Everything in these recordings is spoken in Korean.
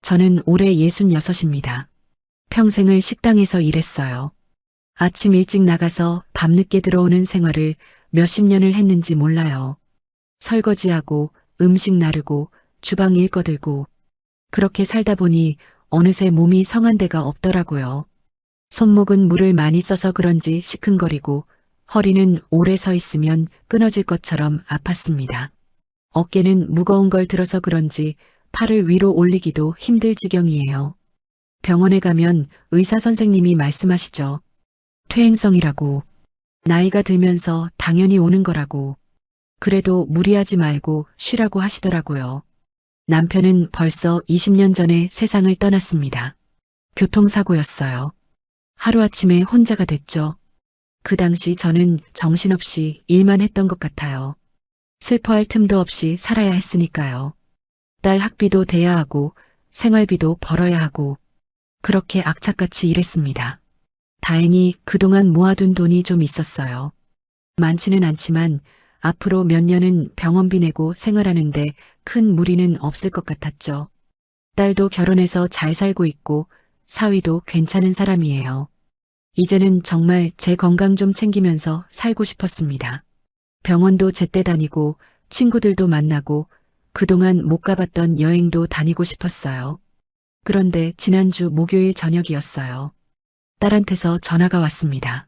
저는 올해 66입니다. 평생을 식당에서 일했어요. 아침 일찍 나가서 밤늦게 들어오는 생활을 몇십 년을 했는지 몰라요. 설거지하고 음식 나르고 주방 일 거들고 그렇게 살다 보니 어느새 몸이 성한 데가 없더라고요. 손목은 물을 많이 써서 그런지 시큰거리고 허리는 오래 서 있으면 끊어질 것처럼 아팠습니다. 어깨는 무거운 걸 들어서 그런지 팔을 위로 올리기도 힘들 지경이에요. 병원에 가면 의사 선생님이 말씀하시죠. 퇴행성이라고. 나이가 들면서 당연히 오는 거라고. 그래도 무리하지 말고 쉬라고 하시더라고요. 남편은 벌써 20년 전에 세상을 떠났습니다. 교통사고였어요. 하루아침에 혼자가 됐죠. 그 당시 저는 정신없이 일만 했던 것 같아요. 슬퍼할 틈도 없이 살아야 했으니까요. 딸 학비도 대야 하고 생활비도 벌어야 하고 그렇게 악착같이 일했습니다. 다행히 그동안 모아둔 돈이 좀 있었어요. 많지는 않지만 앞으로 몇 년은 병원비 내고 생활하는데 큰 무리는 없을 것 같았죠. 딸도 결혼해서 잘 살고 있고 사위도 괜찮은 사람이에요. 이제는 정말 제 건강 좀 챙기면서 살고 싶었습니다. 병원도 제때 다니고 친구들도 만나고 그동안 못 가봤던 여행도 다니고 싶었어요. 그런데 지난주 목요일 저녁이었어요. 딸한테서 전화가 왔습니다.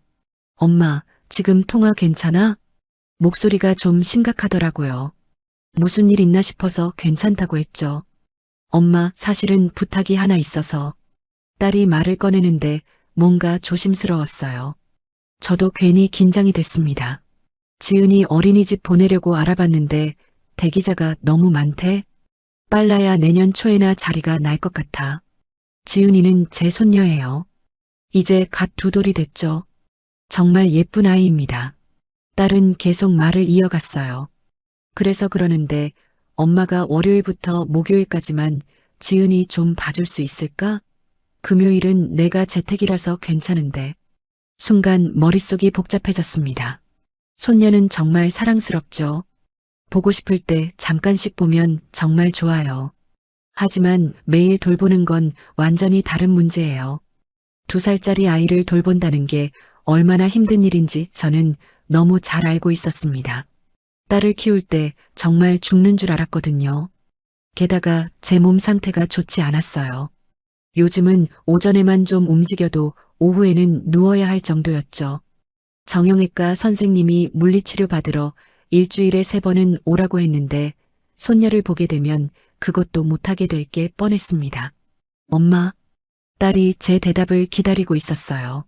엄마, 지금 통화 괜찮아? 목소리가 좀 심각하더라고요. 무슨 일 있나 싶어서 괜찮다고 했죠. 엄마, 사실은 부탁이 하나 있어서. 딸이 말을 꺼내는데 뭔가 조심스러웠어요. 저도 괜히 긴장이 됐습니다. 지은이 어린이집 보내려고 알아봤는데 대기자가 너무 많대. 빨라야 내년 초에나 자리가 날 것 같아. 지은이는 제 손녀예요. 이제 갓 두 돌이 됐죠. 정말 예쁜 아이입니다. 딸은 계속 말을 이어갔어요. 그래서 그러는데 엄마가 월요일부터 목요일까지만 지은이 좀 봐줄 수 있을까? 금요일은 내가 재택이라서 괜찮은데. 순간 머릿속이 복잡해졌습니다. 손녀는 정말 사랑스럽죠. 보고 싶을 때 잠깐씩 보면 정말 좋아요. 하지만 매일 돌보는 건 완전히 다른 문제예요. 2살짜리 아이를 돌본다는 게 얼마나 힘든 일인지 저는 너무 잘 알고 있었습니다. 딸을 키울 때 정말 죽는 줄 알았거든요. 게다가 제 몸 상태가 좋지 않았어요. 요즘은 오전에만 좀 움직여도 오후에는 누워야 할 정도였죠. 정형외과 선생님이 물리치료 받으러 일주일에 3번은 오라고 했는데 손녀를 보게 되면 그것도 못하게 될 게 뻔했습니다. 엄마, 딸이 제 대답을 기다리고 있었어요.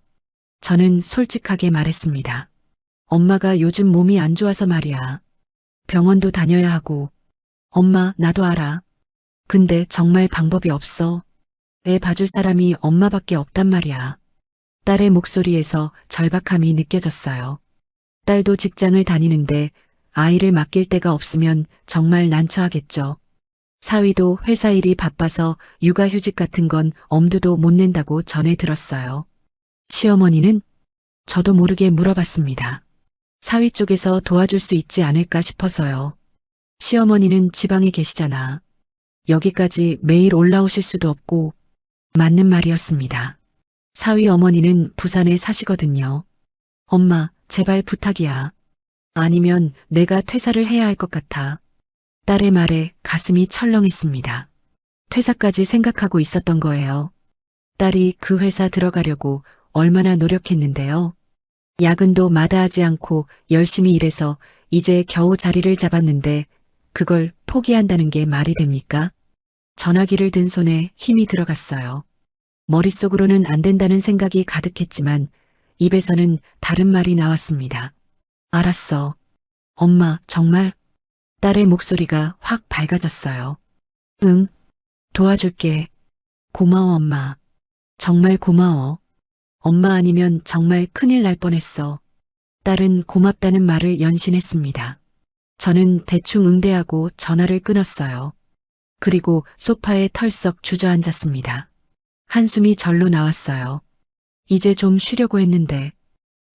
저는 솔직하게 말했습니다. 엄마가 요즘 몸이 안 좋아서 말이야. 병원도 다녀야 하고. 엄마, 나도 알아. 근데 정말 방법이 없어. 애 봐줄 사람이 엄마밖에 없단 말이야. 딸의 목소리에서 절박함이 느껴졌어요. 딸도 직장을 다니는데 아이를 맡길 데가 없으면 정말 난처하겠죠. 사위도 회사 일이 바빠서 육아휴직 같은 건 엄두도 못 낸다고 전해 들었어요. 시어머니는? 저도 모르게 물어봤습니다. 사위 쪽에서 도와줄 수 있지 않을까 싶어서요. 시어머니는 지방에 계시잖아. 여기까지 매일 올라오실 수도 없고. 맞는 말이었습니다. 사위 어머니는 부산에 사시거든요. 엄마, 제발 부탁이야. 아니면 내가 퇴사를 해야 할 것 같아. 딸의 말에 가슴이 철렁했습니다. 퇴사까지 생각하고 있었던 거예요. 딸이 그 회사 들어가려고 얼마나 노력했는데요. 야근도 마다하지 않고 열심히 일해서 이제 겨우 자리를 잡았는데 그걸 포기한다는 게 말이 됩니까? 전화기를 든 손에 힘이 들어갔어요. 머릿속으로는 안 된다는 생각이 가득했지만 입에서는 다른 말이 나왔습니다. 알았어. 엄마, 정말? 딸의 목소리가 확 밝아졌어요. 응, 도와줄게. 고마워, 엄마. 정말 고마워. 엄마 아니면 정말 큰일 날 뻔했어. 딸은 고맙다는 말을 연신했습니다. 저는 대충 응대하고 전화를 끊었어요. 그리고 소파에 털썩 주저앉았습니다. 한숨이 절로 나왔어요. 이제 좀 쉬려고 했는데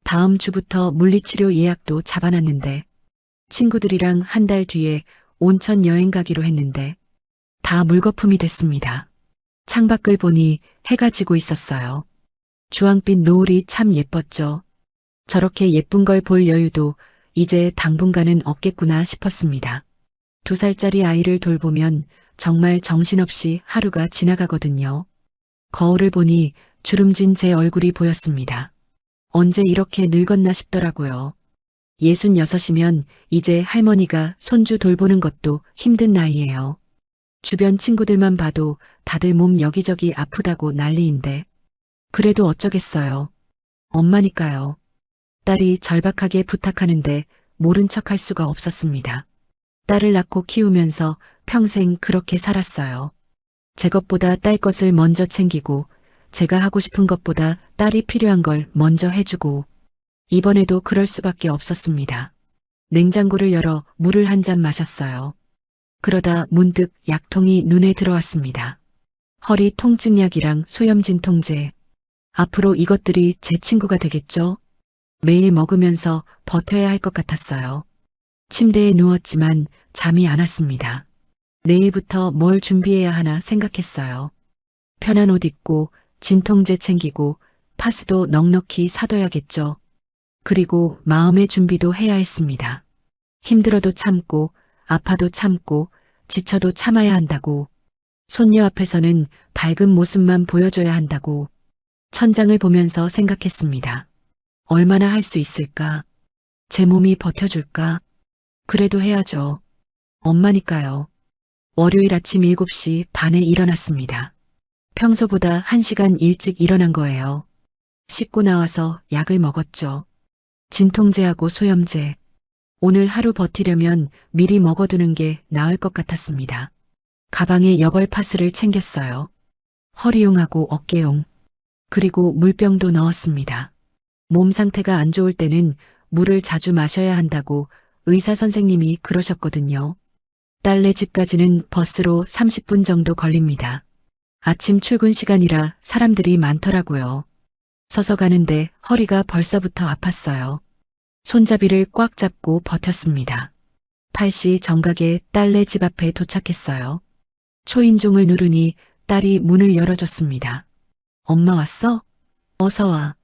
다음 주부터 물리치료 예약도 잡아놨는데 친구들이랑 한 달 뒤에 온천 여행 가기로 했는데 다 물거품이 됐습니다. 창밖을 보니 해가 지고 있었어요. 주황빛 노을이 참 예뻤죠. 저렇게 예쁜 걸 볼 여유도 이제 당분간은 없겠구나 싶었습니다. 2살짜리 아이를 돌보면 정말 정신없이 하루가 지나가거든요. 거울을 보니 주름진 제 얼굴이 보였습니다. 언제 이렇게 늙었나 싶더라고요. 66이면 이제 할머니가 손주 돌보는 것도 힘든 나이예요. 주변 친구들만 봐도 다들 몸 여기저기 아프다고 난리인데 그래도 어쩌겠어요. 엄마니까요. 딸이 절박하게 부탁하는데 모른 척할 수가 없었습니다. 딸을 낳고 키우면서 평생 그렇게 살았어요. 제 것보다 딸 것을 먼저 챙기고 제가 하고 싶은 것보다 딸이 필요한 걸 먼저 해주고 이번에도 그럴 수밖에 없었습니다. 냉장고를 열어 물을 한 잔 마셨어요. 그러다 문득 약통이 눈에 들어왔습니다. 허리 통증약이랑 소염진 통제. 앞으로 이것들이 제 친구가 되겠죠? 매일 먹으면서 버텨야 할 것 같았어요. 침대에 누웠지만 잠이 안 왔습니다. 내일부터 뭘 준비해야 하나 생각했어요. 편한 옷 입고 진통제 챙기고 파스도 넉넉히 사둬야겠죠. 그리고 마음의 준비도 해야 했습니다. 힘들어도 참고 아파도 참고 지쳐도 참아야 한다고. 손녀 앞에서는 밝은 모습만 보여줘야 한다고. 천장을 보면서 생각했습니다. 얼마나 할 수 있을까? 제 몸이 버텨줄까? 그래도 해야죠. 엄마니까요. 월요일 아침 7시 반에 일어났습니다. 평소보다 1시간 일찍 일어난 거예요. 씻고 나와서 약을 먹었죠. 진통제하고 소염제. 오늘 하루 버티려면 미리 먹어두는 게 나을 것 같았습니다. 가방에 여벌 파스를 챙겼어요. 허리용하고 어깨용. 그리고 물병도 넣었습니다. 몸 상태가 안 좋을 때는 물을 자주 마셔야 한다고 의사 선생님이 그러셨거든요. 딸네 집까지는 버스로 30분 정도 걸립니다. 아침 출근 시간이라 사람들이 많더라고요. 서서 가는데 허리가 벌써부터 아팠어요. 손잡이를 꽉 잡고 버텼습니다. 8시 정각에 딸네 집 앞에 도착했어요. 초인종을 누르니 딸이 문을 열어줬습니다. 엄마 왔어? 어서 와.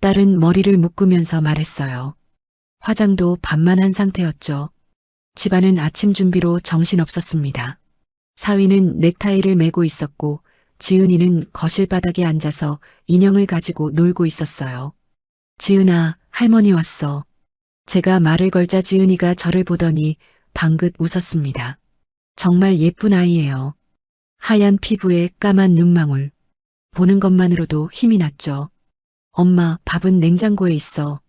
딸은 머리를 묶으면서 말했어요. 화장도 반만 한 상태였죠. 집안은 아침 준비로 정신없었습니다. 사위는 넥타이를 메고 있었고 지은이는 거실 바닥에 앉아서 인형을 가지고 놀고 있었어요. 지은아, 할머니 왔어. 제가 말을 걸자 지은이가 저를 보더니 방긋 웃었습니다. 정말 예쁜 아이예요. 하얀 피부에 까만 눈망울. 보는 것만으로도 힘이 났죠. 엄마, 밥은 냉장고에 있어.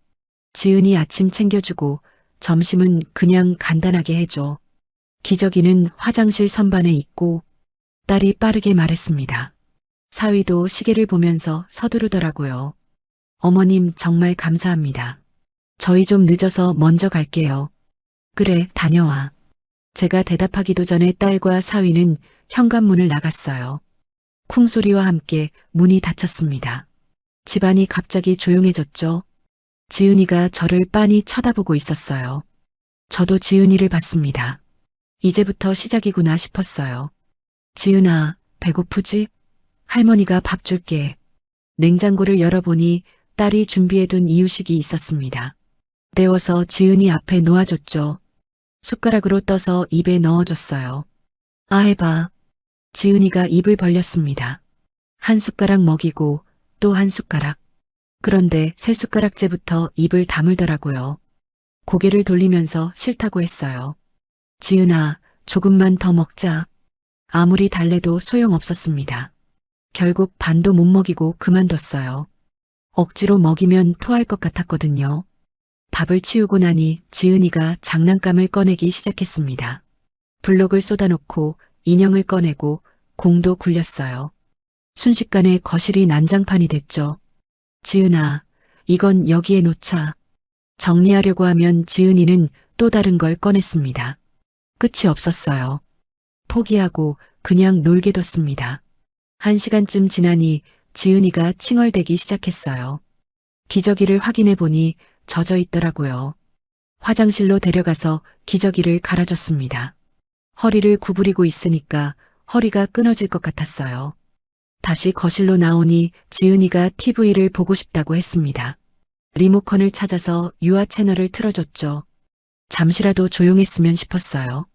지은이 아침 챙겨주고 점심은 그냥 간단하게 해줘. 기저귀는 화장실 선반에 있고. 딸이 빠르게 말했습니다. 사위도 시계를 보면서 서두르더라고요. 어머님 정말 감사합니다. 저희 좀 늦어서 먼저 갈게요. 그래, 다녀와. 제가 대답하기도 전에 딸과 사위는 현관문을 나갔어요. 쿵소리와 함께 문이 닫혔습니다. 집안이 갑자기 조용해졌죠. 지은이가 저를 빤히 쳐다보고 있었어요. 저도 지은이를 봤습니다. 이제부터 시작이구나 싶었어요. 지은아, 배고프지? 할머니가 밥 줄게. 냉장고를 열어보니 딸이 준비해둔 이유식이 있었습니다. 떼워서 지은이 앞에 놓아줬죠. 숟가락으로 떠서 입에 넣어줬어요. 아, 해봐. 지은이가 입을 벌렸습니다. 한 숟가락 먹이고 또 한 숟가락. 그런데 세 숟가락째부터 입을 다물더라고요. 고개를 돌리면서 싫다고 했어요. 지은아, 조금만 더 먹자. 아무리 달래도 소용없었습니다. 결국 반도 못 먹이고 그만뒀어요. 억지로 먹이면 토할 것 같았거든요. 밥을 치우고 나니 지은이가 장난감을 꺼내기 시작했습니다. 블록을 쏟아놓고 인형을 꺼내고 공도 굴렸어요. 순식간에 거실이 난장판이 됐죠. 지은아, 이건 여기에 놓자. 정리하려고 하면 지은이는 또 다른 걸 꺼냈습니다. 끝이 없었어요. 포기하고 그냥 놀게 뒀습니다. 1시간쯤 지나니 지은이가 칭얼대기 시작했어요. 기저귀를 확인해 보니 젖어 있더라고요. 화장실로 데려가서 기저귀를 갈아줬습니다. 허리를 구부리고 있으니까 허리가 끊어질 것 같았어요. 다시 거실로 나오니 지은이가 TV를 보고 싶다고 했습니다. 리모컨을 찾아서 유아 채널을 틀어줬죠. 잠시라도 조용했으면 싶었어요.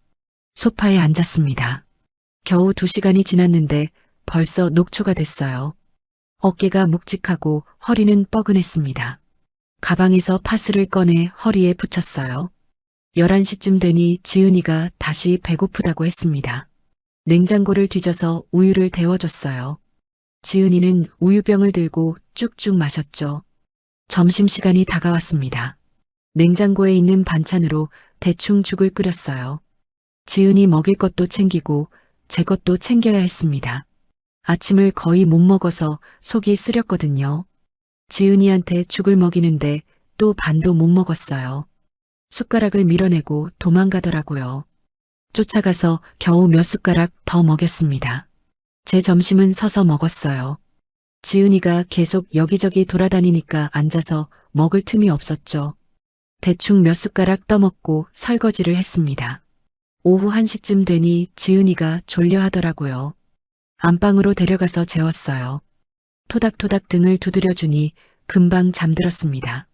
소파에 앉았습니다. 겨우 2시간이 지났는데 벌써 녹초가 됐어요. 어깨가 묵직하고 허리는 뻐근했습니다. 가방에서 파스를 꺼내 허리에 붙였어요. 11시쯤 되니 지은이가 다시 배고프다고 했습니다. 냉장고를 뒤져서 우유를 데워줬어요. 지은이는 우유병을 들고 쭉쭉 마셨죠. 점심시간이 다가왔습니다. 냉장고에 있는 반찬으로 대충 죽을 끓였어요. 지은이 먹일 것도 챙기고 제 것도 챙겨야 했습니다. 아침을 거의 못 먹어서 속이 쓰렸거든요. 지은이한테 죽을 먹이는데 또 반도 못 먹었어요. 숟가락을 밀어내고 도망가더라고요. 쫓아가서 겨우 몇 숟가락 더 먹였습니다. 제 점심은 서서 먹었어요. 지은이가 계속 여기저기 돌아다니니까 앉아서 먹을 틈이 없었죠. 대충 몇 숟가락 떠먹고 설거지를 했습니다. 오후 1시쯤 되니 지은이가 졸려 하더라고요. 안방으로 데려가서 재웠어요. 토닥토닥 등을 두드려주니 금방 잠들었습니다.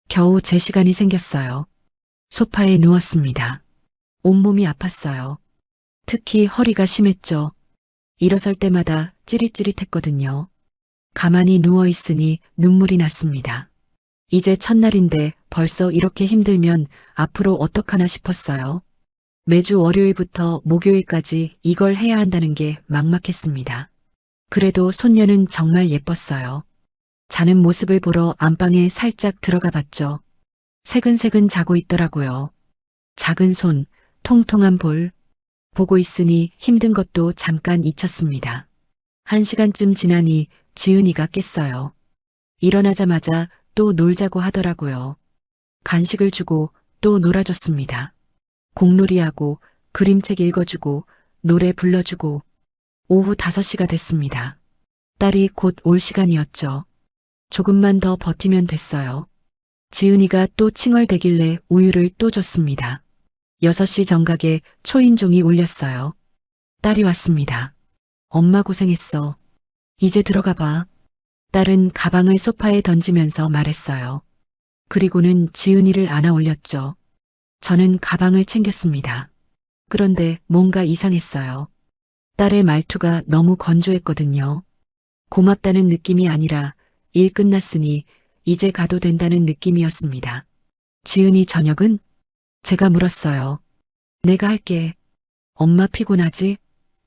겨우 제 시간이 생겼어요. 소파에 누웠습니다. 온몸이 아팠어요. 특히 허리가 심했죠. 일어설 때마다 찌릿찌릿했거든요. 가만히 누워있으니 눈물이 났습니다. 이제 첫날인데 벌써 이렇게 힘들면 앞으로 어떡하나 싶었어요. 매주 월요일부터 목요일까지 이걸 해야 한다는 게 막막했습니다. 그래도 손녀는 정말 예뻤어요. 자는 모습을 보러 안방에 살짝 들어가 봤죠. 새근새근 자고 있더라고요. 작은 손, 통통한 볼. 보고 있으니 힘든 것도 잠깐 잊혔습니다. 1시간쯤 지나니 지은이가 깼어요. 일어나자마자 또 놀자고 하더라고요. 간식을 주고 또 놀아줬습니다. 공놀이하고 그림책 읽어주고 노래 불러주고 오후 5시가 됐습니다. 딸이 곧 올 시간이었죠. 조금만 더 버티면 됐어요. 지은이가 또 칭얼대길래 우유를 또 줬습니다. 6시 정각에 초인종이 울렸어요. 딸이 왔습니다. 엄마 고생했어. 이제 들어가 봐. 딸은 가방을 소파에 던지면서 말했어요. 그리고는 지은이를 안아 올렸죠. 저는 가방을 챙겼습니다. 그런데 뭔가 이상했어요. 딸의 말투가 너무 건조했거든요. 고맙다는 느낌이 아니라 일 끝났으니 이제 가도 된다는 느낌이었습니다. 지은이 저녁은? 제가 물었어요. 내가 할게. 엄마 피곤하지?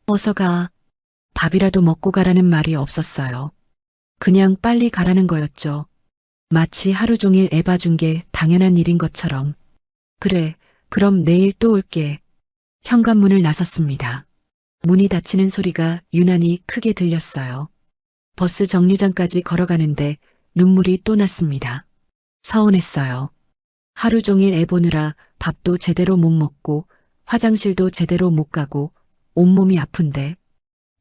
어서 가. 밥이라도 먹고 가라는 말이 없었어요. 그냥 빨리 가라는 거였죠. 마치 하루 종일 애 봐준 게 당연한 일인 것처럼. 그래, 그럼 내일 또 올게. 현관문을 나섰습니다. 문이 닫히는 소리가 유난히 크게 들렸어요. 버스 정류장까지 걸어가는데 눈물이 또 났습니다. 서운했어요. 하루 종일 애 보느라 밥도 제대로 못 먹고 화장실도 제대로 못 가고 온몸이 아픈데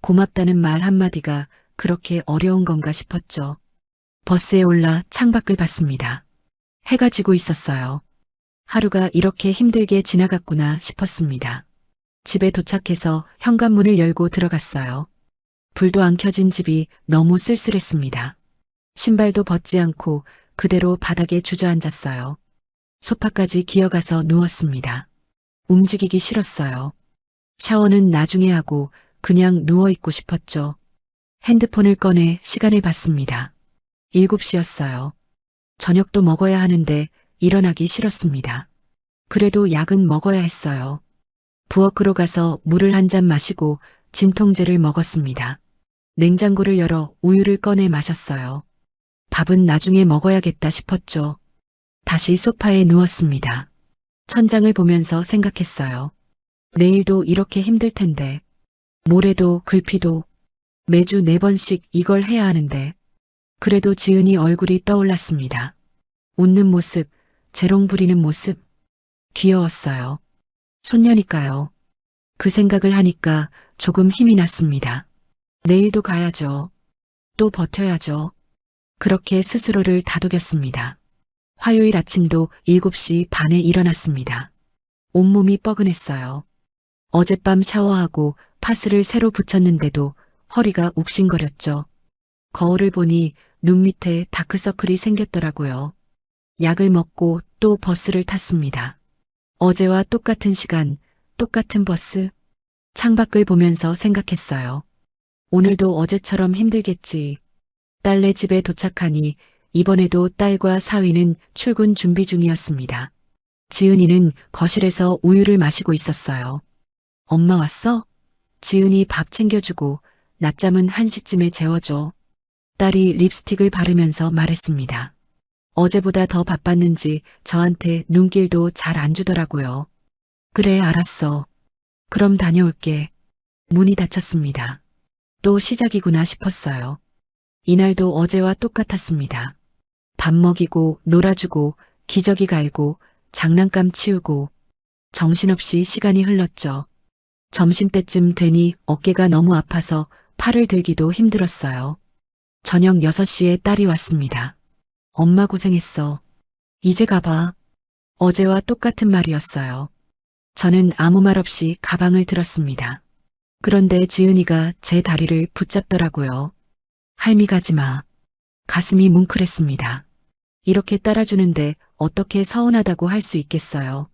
고맙다는 말 한마디가 그렇게 어려운 건가 싶었죠. 버스에 올라 창밖을 봤습니다. 해가 지고 있었어요. 하루가 이렇게 힘들게 지나갔구나 싶었습니다. 집에 도착해서 현관문을 열고 들어갔어요. 불도 안 켜진 집이 너무 쓸쓸했습니다. 신발도 벗지 않고 그대로 바닥에 주저앉았어요. 소파까지 기어가서 누웠습니다. 움직이기 싫었어요. 샤워는 나중에 하고 그냥 누워있고 싶었죠. 핸드폰을 꺼내 시간을 봤습니다. 7시였어요. 저녁도 먹어야 하는데 일어나기 싫었습니다. 그래도 약은 먹어야 했어요. 부엌으로 가서 물을 한 잔 마시고 진통제를 먹었습니다. 냉장고를 열어 우유를 꺼내 마셨어요. 밥은 나중에 먹어야겠다 싶었죠. 다시 소파에 누웠습니다. 천장을 보면서 생각했어요. 내일도 이렇게 힘들 텐데, 모레도 글피도 매주 4번씩 이걸 해야 하는데, 그래도 지은이 얼굴이 떠올랐습니다. 웃는 모습, 재롱 부리는 모습, 귀여웠어요. 손녀니까요. 그 생각을 하니까 조금 힘이 났습니다. 내일도 가야죠. 또 버텨야죠. 그렇게 스스로를 다독였습니다. 화요일 아침도 7시 반에 일어났습니다. 온몸이 뻐근했어요. 어젯밤 샤워하고 파스를 새로 붙였는데도 허리가 욱신거렸죠. 거울을 보니 눈 밑에 다크서클이 생겼더라고요. 약을 먹고 또 버스를 탔습니다. 어제와 똑같은 시간, 똑같은 버스. 창밖을 보면서 생각했어요. 오늘도 어제처럼 힘들겠지. 딸네 집에 도착하니 이번에도 딸과 사위는 출근 준비 중이었습니다. 지은이는 거실에서 우유를 마시고 있었어요. 엄마 왔어? 지은이 밥 챙겨주고 낮잠은 1시쯤에 재워줘. 딸이 립스틱을 바르면서 말했습니다. 어제보다 더 바빴는지 저한테 눈길도 잘 안 주더라고요. 그래, 알았어. 그럼 다녀올게. 문이 닫혔습니다. 또 시작이구나 싶었어요. 이날도 어제와 똑같았습니다. 밥 먹이고 놀아주고 기저귀 갈고 장난감 치우고 정신없이 시간이 흘렀죠. 점심때쯤 되니 어깨가 너무 아파서 팔을 들기도 힘들었어요. 저녁 6시에 딸이 왔습니다. 엄마 고생했어. 이제 가봐. 어제와 똑같은 말이었어요. 저는 아무 말 없이 가방을 들었습니다. 그런데 지은이가 제 다리를 붙잡더라고요. 할미 가지 마. 가슴이 뭉클했습니다. 이렇게 따라주는데 어떻게 서운하다고 할 수 있겠어요.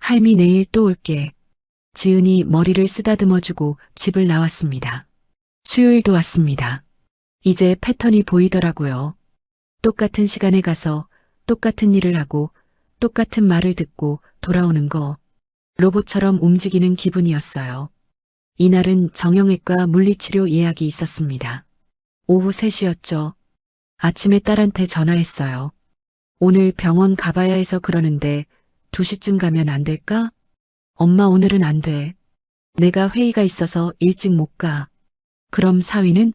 할미 내일 또 올게. 지은이 머리를 쓰다듬어주고 집을 나왔습니다. 수요일도 왔습니다. 이제 패턴이 보이더라고요. 똑같은 시간에 가서 똑같은 일을 하고 똑같은 말을 듣고 돌아오는 거. 로봇처럼 움직이는 기분이었어요. 이날은 정형외과 물리치료 예약이 있었습니다. 오후 3시였죠. 아침에 딸한테 전화했어요. 오늘 병원 가봐야 해서 그러는데 2시쯤 가면 안 될까? 엄마 오늘은 안 돼. 내가 회의가 있어서 일찍 못 가. 그럼 사위는?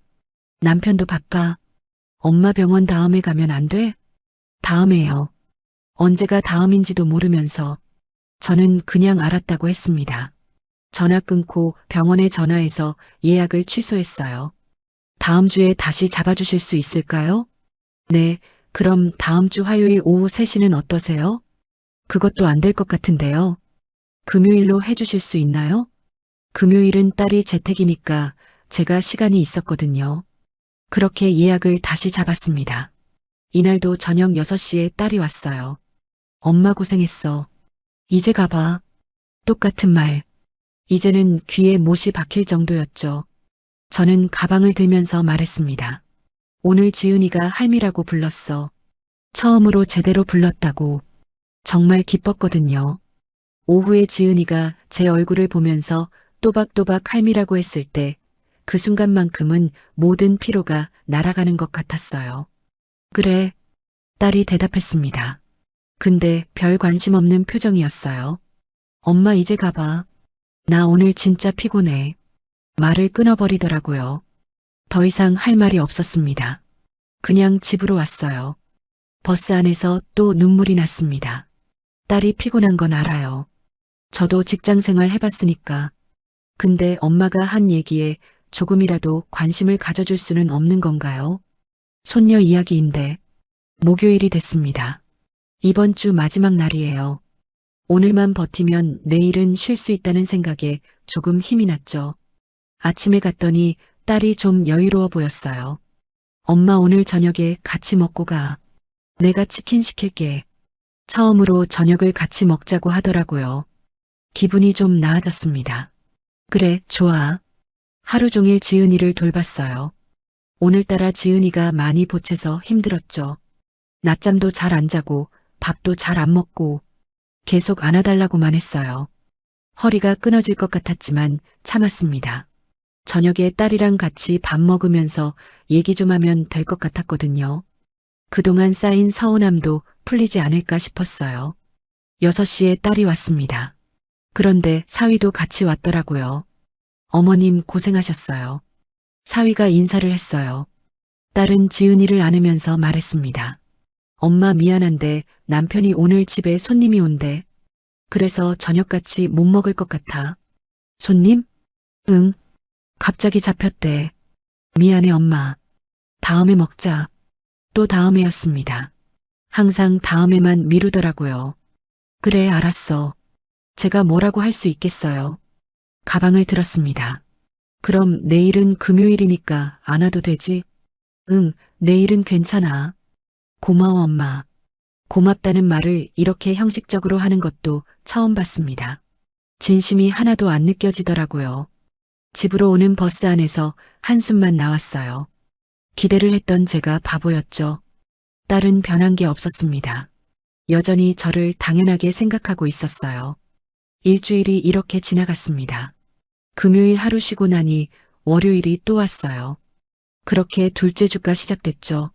남편도 바빠. 엄마 병원 다음에 가면 안 돼? 다음에요. 언제가 다음인지도 모르면서 저는 그냥 알았다고 했습니다. 전화 끊고 병원에 전화해서 예약을 취소했어요. 다음 주에 다시 잡아주실 수 있을까요? 네, 그럼 다음 주 화요일 오후 3시는 어떠세요? 그것도 안 될 것 같은데요. 금요일로 해주실 수 있나요? 금요일은 딸이 재택이니까 제가 시간이 있었거든요. 그렇게 예약을 다시 잡았습니다. 이날도 저녁 6시에 딸이 왔어요. 엄마 고생했어. 이제 가봐. 똑같은 말. 이제는 귀에 못이 박힐 정도였죠. 저는 가방을 들면서 말했습니다. 오늘 지은이가 할미라고 불렀어. 처음으로 제대로 불렀다고. 정말 기뻤거든요. 오후에 지은이가 제 얼굴을 보면서 또박또박 할미라고 했을 때 그 순간만큼은 모든 피로가 날아가는 것 같았어요. 그래, 딸이 대답했습니다. 근데 별 관심 없는 표정이었어요. 엄마 이제 가봐. 나 오늘 진짜 피곤해. 말을 끊어버리더라고요. 더 이상 할 말이 없었습니다. 그냥 집으로 왔어요. 버스 안에서 또 눈물이 났습니다. 딸이 피곤한 건 알아요. 저도 직장생활 해봤으니까. 근데 엄마가 한 얘기에 조금이라도 관심을 가져줄 수는 없는 건가요? 손녀 이야기인데 목요일이 됐습니다. 이번 주 마지막 날이에요. 오늘만 버티면 내일은 쉴 수 있다는 생각에 조금 힘이 났죠. 아침에 갔더니 딸이 좀 여유로워 보였어요. 엄마 오늘 저녁에 같이 먹고 가. 내가 치킨 시킬게. 처음으로 저녁을 같이 먹자고 하더라고요. 기분이 좀 나아졌습니다. 그래, 좋아. 하루 종일 지은이를 돌봤어요. 오늘따라 지은이가 많이 보채서 힘들었죠. 낮잠도 잘 안 자고 밥도 잘 안 먹고 계속 안아달라고만 했어요. 허리가 끊어질 것 같았지만 참았습니다. 저녁에 딸이랑 같이 밥 먹으면서 얘기 좀 하면 될 것 같았거든요. 그동안 쌓인 서운함도 풀리지 않을까 싶었어요. 6시에 딸이 왔습니다. 그런데 사위도 같이 왔더라고요. 어머님 고생하셨어요. 사위가 인사를 했어요. 딸은 지은이를 안으면서 말했습니다. 엄마 미안한데 남편이 오늘 집에 손님이 온대. 그래서 저녁같이 못 먹을 것 같아. 손님? 응. 갑자기 잡혔대. 미안해 엄마. 다음에 먹자. 또 다음에였습니다. 항상 다음에만 미루더라고요. 그래 알았어. 제가 뭐라고 할 수 있겠어요. 가방을 들었습니다. 그럼 내일은 금요일이니까 안 와도 되지? 응, 내일은 괜찮아. 고마워, 엄마. 고맙다는 말을 이렇게 형식적으로 하는 것도 처음 봤습니다. 진심이 하나도 안 느껴지더라고요. 집으로 오는 버스 안에서 한숨만 나왔어요. 기대를 했던 제가 바보였죠. 딸은 변한 게 없었습니다. 여전히 저를 당연하게 생각하고 있었어요. 일주일이 이렇게 지나갔습니다. 금요일 하루 쉬고 나니 월요일이 또 왔어요. 그렇게 둘째 주가 시작됐죠.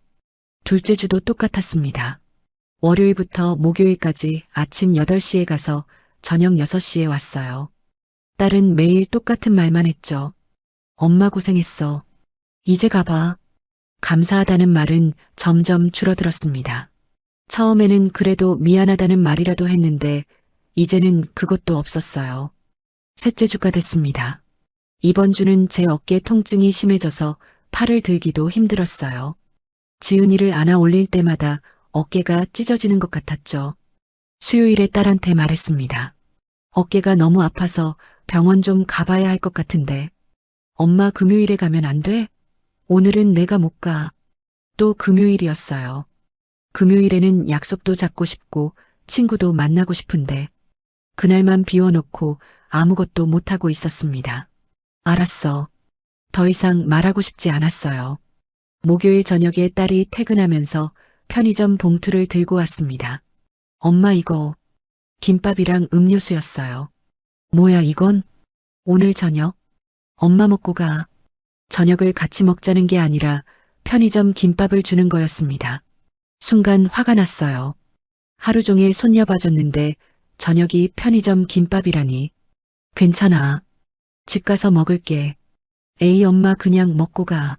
둘째 주도 똑같았습니다. 월요일부터 목요일까지 아침 8시에 가서 저녁 6시에 왔어요. 딸은 매일 똑같은 말만 했죠. 엄마 고생했어. 이제 가봐. 감사하다는 말은 점점 줄어들었습니다. 처음에는 그래도 미안하다는 말이라도 했는데 이제는 그것도 없었어요. 셋째 주가 됐습니다. 이번 주는 제 어깨 통증이 심해져서 팔을 들기도 힘들었어요. 지은이를 안아 올릴 때마다 어깨가 찢어지는 것 같았죠. 수요일에 딸한테 말했습니다. 어깨가 너무 아파서 병원 좀 가봐야 할 것 같은데. 엄마 금요일에 가면 안 돼? 오늘은 내가 못 가. 또 금요일이었어요. 금요일에는 약속도 잡고 싶고 친구도 만나고 싶은데 그날만 비워놓고 아무것도 못하고 있었습니다. 알았어. 더 이상 말하고 싶지 않았어요. 목요일 저녁에 딸이 퇴근하면서 편의점 봉투를 들고 왔습니다. 엄마 이거 김밥이랑 음료수였어요. 뭐야 이건? 오늘 저녁? 엄마 먹고 가. 저녁을 같이 먹자는 게 아니라 편의점 김밥을 주는 거였습니다. 순간 화가 났어요. 하루 종일 손녀 봐줬는데 저녁이 편의점 김밥이라니. 괜찮아. 집 가서 먹을게. 에이 엄마 그냥 먹고 가.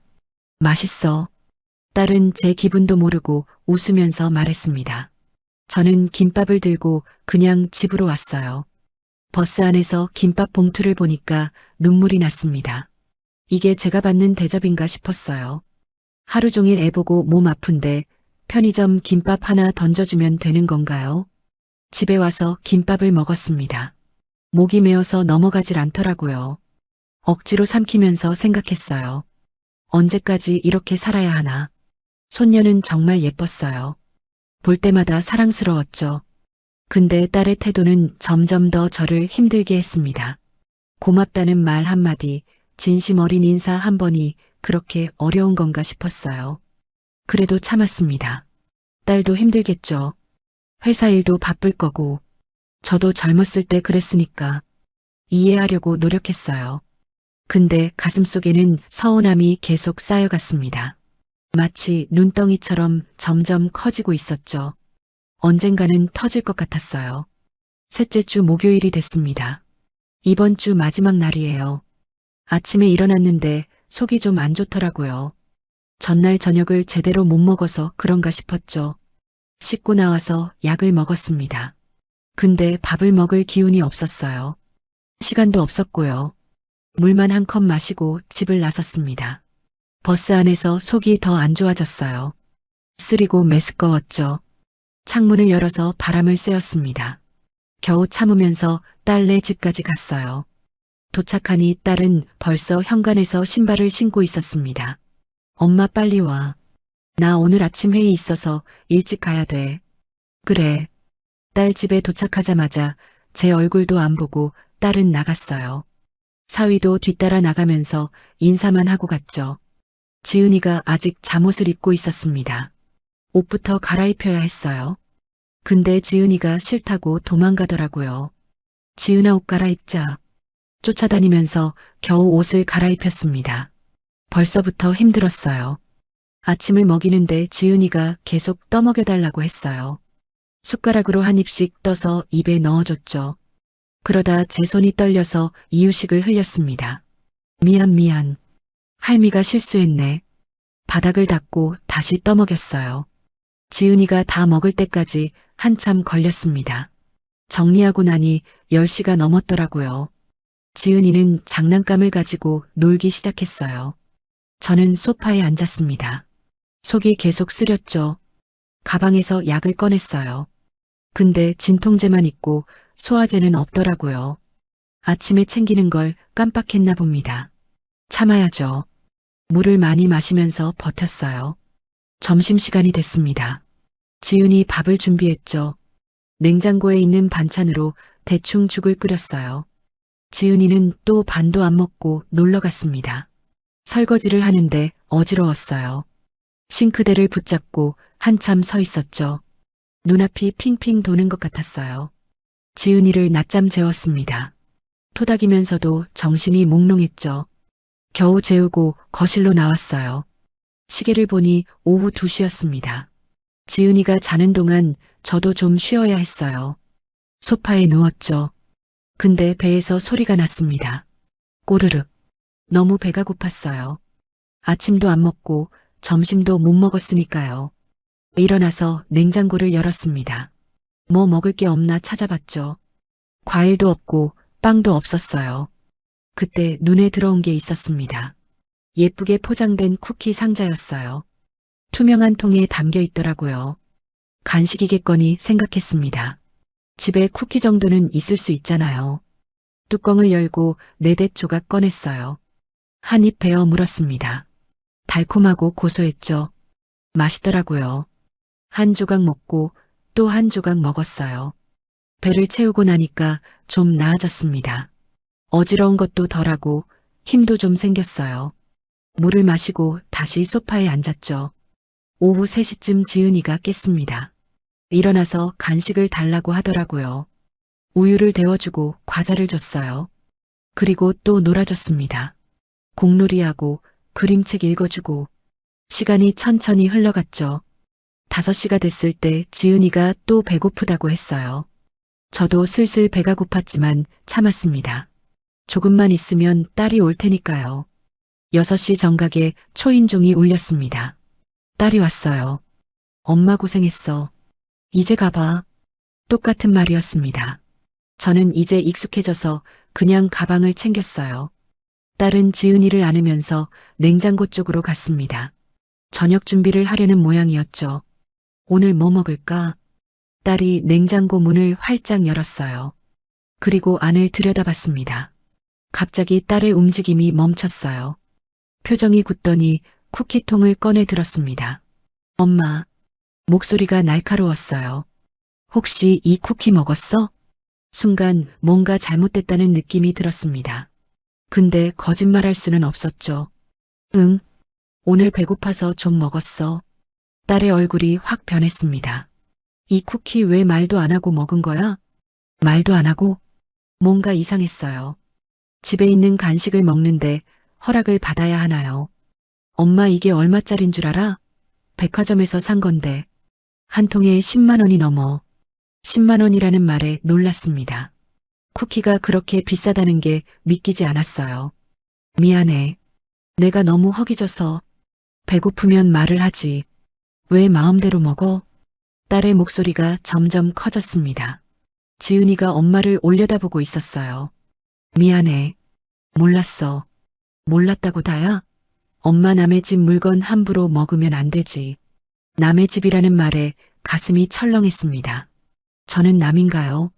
맛있어. 딸은 제 기분도 모르고 웃으면서 말했습니다. 저는 김밥을 들고 그냥 집으로 왔어요. 버스 안에서 김밥 봉투를 보니까 눈물이 났습니다. 이게 제가 받는 대접인가 싶었어요. 하루 종일 애 보고 몸 아픈데 편의점 김밥 하나 던져주면 되는 건가요? 집에 와서 김밥을 먹었습니다. 목이 메어서 넘어가질 않더라고요. 억지로 삼키면서 생각했어요. 언제까지 이렇게 살아야 하나. 손녀는 정말 예뻤어요. 볼 때마다 사랑스러웠죠. 근데 딸의 태도는 점점 더 저를 힘들게 했습니다. 고맙다는 말 한마디, 진심 어린 인사 한 번이 그렇게 어려운 건가 싶었어요. 그래도 참았습니다. 딸도 힘들겠죠. 회사 일도 바쁠 거고, 저도 젊었을 때 그랬으니까 이해하려고 노력했어요. 근데 가슴속에는 서운함이 계속 쌓여갔습니다. 마치 눈덩이처럼 점점 커지고 있었죠. 언젠가는 터질 것 같았어요. 셋째 주 목요일이 됐습니다. 이번 주 마지막 날이에요. 아침에 일어났는데 속이 좀 안 좋더라고요. 전날 저녁을 제대로 못 먹어서 그런가 싶었죠. 씻고 나와서 약을 먹었습니다. 근데 밥을 먹을 기운이 없었어요. 시간도 없었고요. 물만 한 컵 마시고 집을 나섰습니다. 버스 안에서 속이 더 안 좋아졌어요. 쓰리고 메스꺼웠죠. 창문을 열어서 바람을 쐬었습니다. 겨우 참으면서 딸네 집까지 갔어요. 도착하니 딸은 벌써 현관에서 신발을 신고 있었습니다. 엄마 빨리 와. 나 오늘 아침 회의 있어서 일찍 가야 돼. 그래. 딸 집에 도착하자마자 제 얼굴도 안 보고 딸은 나갔어요. 사위도 뒤따라 나가면서 인사만 하고 갔죠. 지은이가 아직 잠옷을 입고 있었습니다. 옷부터 갈아입혀야 했어요. 근데 지은이가 싫다고 도망가더라고요. 지은아 옷 갈아입자. 쫓아다니면서 겨우 옷을 갈아입혔습니다. 벌써부터 힘들었어요. 아침을 먹이는데 지은이가 계속 떠먹여달라고 했어요. 숟가락으로 한 입씩 떠서 입에 넣어줬죠. 그러다 제 손이 떨려서 이유식을 흘렸습니다. 미안. 할미가 실수했네. 바닥을 닦고 다시 떠먹였어요. 지은이가 다 먹을 때까지 한참 걸렸습니다. 정리하고 나니 10시가 넘었더라고요. 지은이는 장난감을 가지고 놀기 시작했어요. 저는 소파에 앉았습니다. 속이 계속 쓰렸죠. 가방에서 약을 꺼냈어요. 근데 진통제만 있고 소화제는 없더라고요. 아침에 챙기는 걸 깜빡했나 봅니다. 참아야죠. 물을 많이 마시면서 버텼어요. 점심시간이 됐습니다. 지은이 밥을 준비했죠. 냉장고에 있는 반찬으로 대충 죽을 끓였어요. 지은이는 또 반도 안 먹고 놀러 갔습니다. 설거지를 하는데 어지러웠어요. 싱크대를 붙잡고 한참 서 있었죠. 눈앞이 핑핑 도는 것 같았어요. 지은이를 낮잠 재웠습니다. 토닥이면서도 정신이 몽롱했죠. 겨우 재우고 거실로 나왔어요. 시계를 보니 오후 2시였습니다. 지은이가 자는 동안 저도 좀 쉬어야 했어요. 소파에 누웠죠. 근데 배에서 소리가 났습니다. 꼬르륵. 너무 배가 고팠어요. 아침도 안 먹고 점심도 못 먹었으니까요. 일어나서 냉장고를 열었습니다. 뭐 먹을 게 없나 찾아봤죠. 과일도 없고 빵도 없었어요. 그때 눈에 들어온 게 있었습니다. 예쁘게 포장된 쿠키 상자였어요. 투명한 통에 담겨 있더라고요. 간식이겠거니 생각했습니다. 집에 쿠키 정도는 있을 수 있잖아요. 뚜껑을 열고 4대 조각 꺼냈어요. 한 입 베어 물었습니다. 달콤하고 고소했죠. 맛있더라고요. 한 조각 먹고 또 한 조각 먹었어요. 배를 채우고 나니까 좀 나아졌습니다. 어지러운 것도 덜하고 힘도 좀 생겼어요. 물을 마시고 다시 소파에 앉았죠. 오후 3시쯤 지은이가 깼습니다. 일어나서 간식을 달라고 하더라고요. 우유를 데워주고 과자를 줬어요. 그리고 또 놀아줬습니다. 공놀이하고 그림책 읽어주고 시간이 천천히 흘러갔죠. 5시가 됐을 때 지은이가 또 배고프다고 했어요. 저도 슬슬 배가 고팠지만 참았습니다. 조금만 있으면 딸이 올 테니까요. 6시 정각에 초인종이 울렸습니다. 딸이 왔어요. 엄마 고생했어. 이제 가봐. 똑같은 말이었습니다. 저는 이제 익숙해져서 그냥 가방을 챙겼어요. 딸은 지은이를 안으면서 냉장고 쪽으로 갔습니다. 저녁 준비를 하려는 모양이었죠. 오늘 뭐 먹을까? 딸이 냉장고 문을 활짝 열었어요. 그리고 안을 들여다봤습니다. 갑자기 딸의 움직임이 멈췄어요. 표정이 굳더니 쿠키통을 꺼내 들었습니다. 엄마, 목소리가 날카로웠어요. 혹시 이 쿠키 먹었어? 순간 뭔가 잘못됐다는 느낌이 들었습니다. 근데 거짓말할 수는 없었죠. 응, 오늘 배고파서 좀 먹었어. 딸의 얼굴이 확 변했습니다. 이 쿠키 왜 말도 안 하고 먹은 거야? 말도 안 하고? 뭔가 이상했어요. 집에 있는 간식을 먹는데 허락을 받아야 하나요? 엄마 이게 얼마짜린 줄 알아? 백화점에서 산 건데. 한 통에 10만 원이 넘어. 10만 원이라는 말에 놀랐습니다. 쿠키가 그렇게 비싸다는 게 믿기지 않았어요. 미안해. 내가 너무 허기져서. 배고프면 말을 하지. 왜 마음대로 먹어? 딸의 목소리가 점점 커졌습니다. 지은이가 엄마를 올려다보고 있었어요. 미안해. 몰랐어. 몰랐다고 다야? 엄마 남의 집 물건 함부로 먹으면 안 되지. 남의 집이라는 말에 가슴이 철렁했습니다. 저는 남인가요?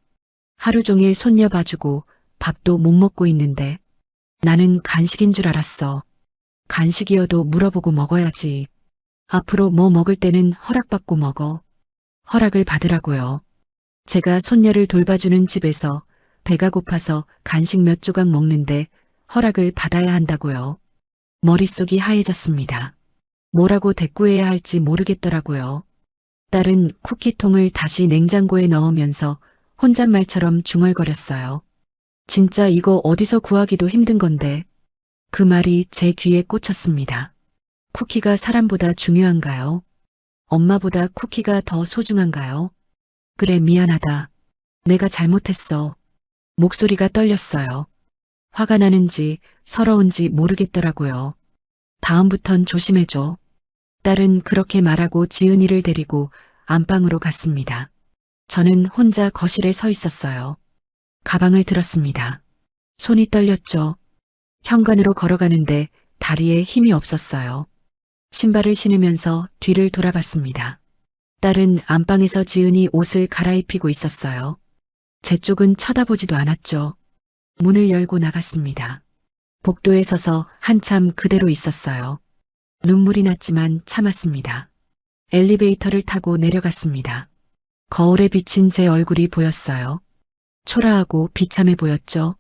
하루 종일 손녀 봐주고 밥도 못 먹고 있는데 나는 간식인 줄 알았어. 간식이어도 물어보고 먹어야지. 앞으로 뭐 먹을 때는 허락받고 먹어. 허락을 받으라고요. 제가 손녀를 돌봐주는 집에서 배가 고파서 간식 몇 조각 먹는데 허락을 받아야 한다고요. 머릿속이 하얘졌습니다. 뭐라고 대꾸해야 할지 모르겠더라고요. 딸은 쿠키통을 다시 냉장고에 넣으면서 혼잣말처럼 중얼거렸어요. 진짜 이거 어디서 구하기도 힘든 건데. 그 말이 제 귀에 꽂혔습니다. 쿠키가 사람보다 중요한가요? 엄마보다 쿠키가 더 소중한가요? 그래, 미안하다. 내가 잘못했어. 목소리가 떨렸어요. 화가 나는지 서러운지 모르겠더라고요. 다음부턴 조심해줘. 딸은 그렇게 말하고 지은이를 데리고 안방으로 갔습니다. 저는 혼자 거실에 서 있었어요. 가방을 들었습니다. 손이 떨렸죠. 현관으로 걸어가는데 다리에 힘이 없었어요. 신발을 신으면서 뒤를 돌아봤습니다. 딸은 안방에서 지은이 옷을 갈아입히고 있었어요. 제 쪽은 쳐다보지도 않았죠. 문을 열고 나갔습니다. 복도에 서서 한참 그대로 있었어요. 눈물이 났지만 참았습니다. 엘리베이터를 타고 내려갔습니다. 거울에 비친 제 얼굴이 보였어요. 초라하고 비참해 보였죠.